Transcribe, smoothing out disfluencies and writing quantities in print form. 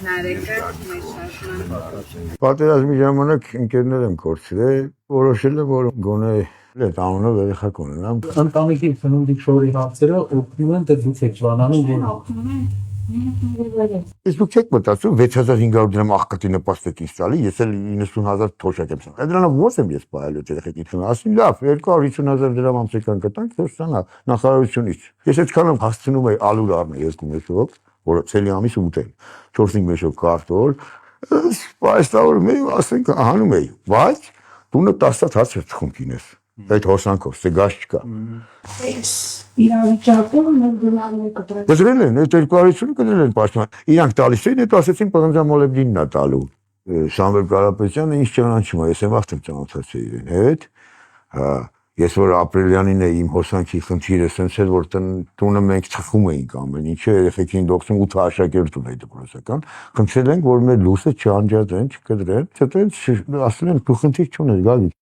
Նարեկը մեր շարժման։ Պատերազմի ժամանակ ընկերներ եմ կորցրել, որոշել եմ, որ գոնե այդ անունով երեխա կունենամ։ Ընտանիքի ծնունդի շորի հարցերը օգնում են դե դուք եք բանանում, որ Օգնում են։ Իսկ դուք եք մտածում 6500 դրամ աղքատի նպաստ եք ինձ տալի, ես էլ 90000 թոշակ եմ ստանում։ Դրանով ո՞ց եմ ես պահել այդ երեխեքին։ Ասին լավ, 250,000 դրամ ամսական կտանք, որ ստանա նախարարությունից։ Ես այդքան եմ հասցնում եի ալուր առնել 2 մետրով, որ ցելի ամիս ուտել։ 4-5 մետրով կարտոլ, սպայստավոր մեի, ասենք հանում էի, բայց տունը 10 հաց էր թխում կինես։ Այդ հոսանքով, ստեգաշ չկա։ Իրավիճակում մենք դրանով կտրել։ Կտրել են, այդ 250-ը կտրել են պաշտպան։ Իրանք տալիս էին, հետո ասեցին պղնձամոլեբդինն է տալու։ Սամվել Կարապետյանը ինձ ճանաչում է, ես եմ վաղ ծանոթացել իրեն հետ։ Հա, ես որ ապրիլյանին էի իմ հոսանքի խնդիրը, սենց էր որ տունը մենք թխում էինք ամեն ինչը, երեխեքին դոկսում 8 աշակերտ ունեի դպրոցական։ Խնդրել ենք, որ մեր լույսը չանջատեն, չկտրեն, ասել են դու խնդիր չունես, գալի։